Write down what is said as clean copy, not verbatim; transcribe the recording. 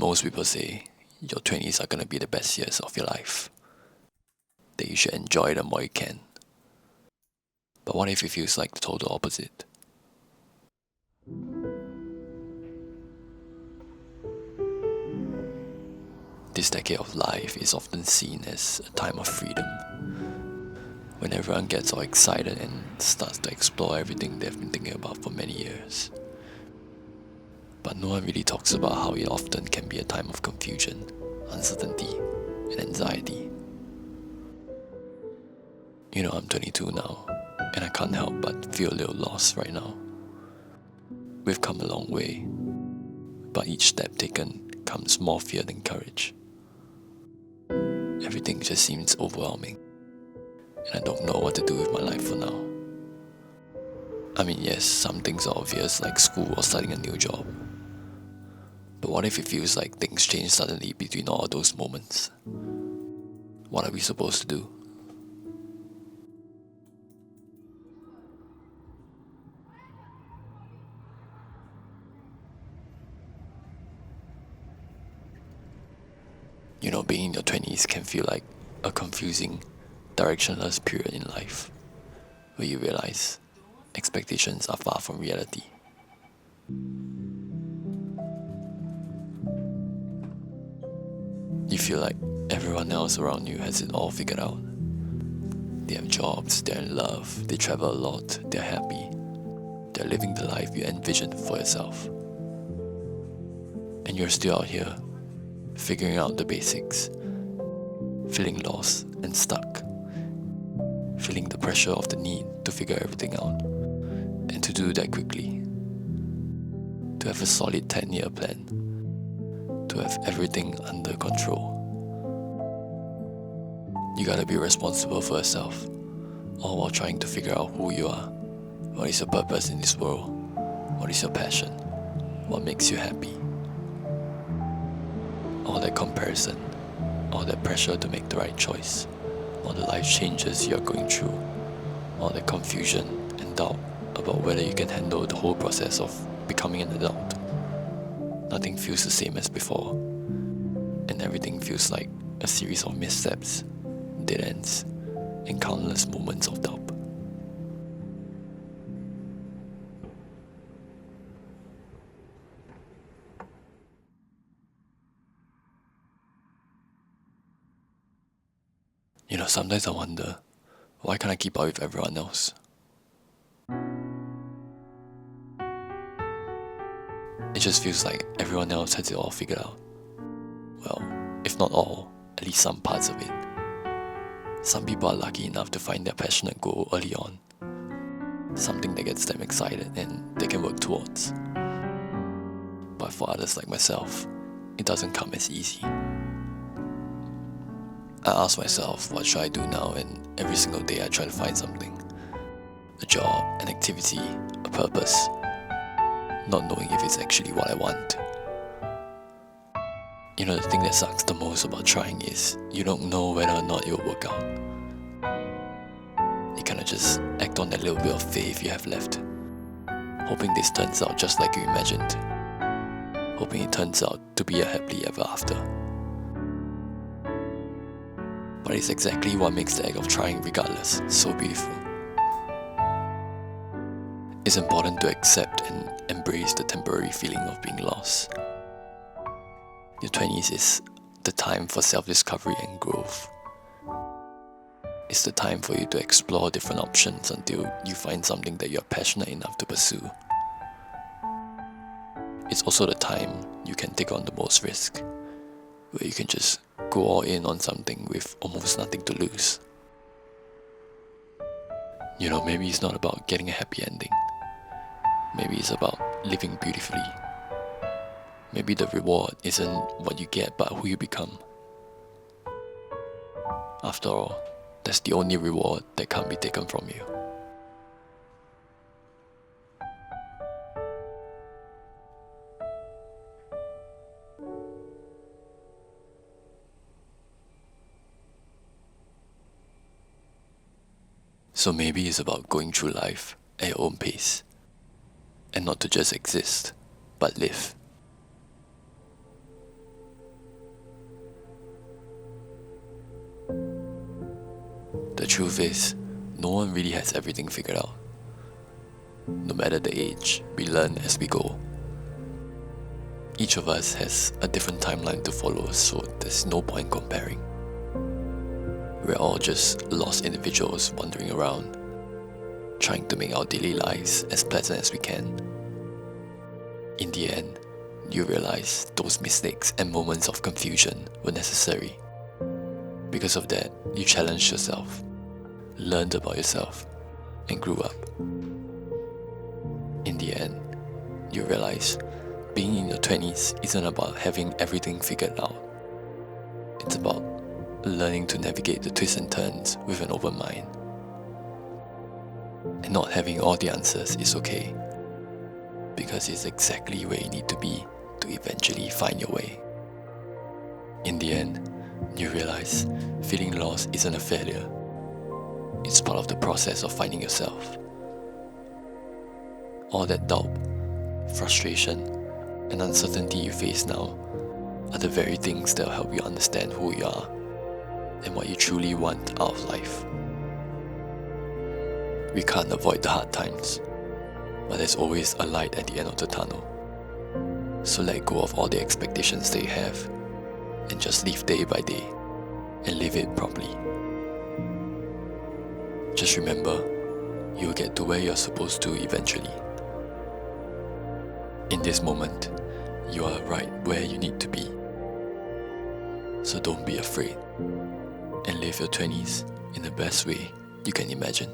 Most people say your 20s are going to be the best years of your life, that you should enjoy them while you can. But what if it feels like the total opposite? This decade of life is often seen as a time of freedom, when everyone gets all excited and starts to explore everything they've been thinking about for many years. But no one really talks about how it often can be a time of confusion, uncertainty, and anxiety. You know, I'm 22 now, and I can't help but feel a little lost right now. We've come a long way, but each step taken comes more fear than courage. Everything just seems overwhelming, and I don't know what to do with my life for now. I mean, yes, some things are obvious, like school or starting a new job. But what if it feels like things change suddenly between all those moments? What are we supposed to do? You know, being in your 20s can feel like a confusing, directionless period in life, where you realize expectations are far from reality. You feel like everyone else around you has it all figured out. They have jobs, they're in love, they travel a lot, they're happy. They're living the life you envisioned for yourself. And you're still out here, figuring out the basics, feeling lost and stuck, feeling the pressure of the need to figure everything out, and to do that quickly. To have a solid 10-year plan, to have everything under control. You gotta be responsible for yourself, all while trying to figure out who you are. What is your purpose in this world? What is your passion? What makes you happy? All that comparison, all that pressure to make the right choice, all the life changes you're going through, all that confusion and doubt about whether you can handle the whole process of becoming an adult. Nothing feels the same as before, and everything feels like a series of missteps, dead ends, and countless moments of doubt. You know, sometimes I wonder, why can't I keep up with everyone else? It just feels like everyone else has it all figured out. Well, if not all, at least some parts of it. Some people are lucky enough to find their passionate goal early on, something that gets them excited and they can work towards. But for others like myself, it doesn't come as easy. I ask myself, what should I do now? And every single day I try to find something. A job, an activity, a purpose, not knowing if it's actually what I want. You know, the thing that sucks the most about trying is you don't know whether or not it'll work out. You kinda just act on that little bit of faith you have left, hoping this turns out just like you imagined, hoping it turns out to be a happily ever after. But it's exactly what makes the act of trying regardless so beautiful. It's important to accept and embrace the temporary feeling of being lost. Your 20s is the time for self-discovery and growth. It's the time for you to explore different options until you find something that you're passionate enough to pursue. It's also the time you can take on the most risk, where you can just go all in on something with almost nothing to lose. You know, maybe it's not about getting a happy ending. Maybe it's about living beautifully. Maybe the reward isn't what you get, but who you become. After all, that's the only reward that can't be taken from you. So maybe it's about going through life at your own pace, and not to just exist, but live. truth is, no one really has everything figured out. No matter the age, we learn as we go. Each of us has a different timeline to follow, so there's no point comparing. We're all just lost individuals wandering around, trying to make our daily lives as pleasant as we can. In the end, you realize those mistakes and moments of confusion were necessary. Because of that, you challenged yourself, learned about yourself, and grew up. In the end, you realize being in your 20s isn't about having everything figured out. It's about learning to navigate the twists and turns with an open mind. And not having all the answers is okay, because it's exactly where you need to be to eventually find your way. In the end, you realize feeling lost isn't a failure. It's part of the process of finding yourself. All that doubt, frustration, and uncertainty you face now are the very things that will help you understand who you are and what you truly want out of life. We can't avoid the hard times, but there's always a light at the end of the tunnel. So let go of all the expectations that you have and just live day by day and live it properly. Just remember, you'll get to where you're supposed to eventually. In this moment, you are right where you need to be. So don't be afraid and live your 20s in the best way you can imagine.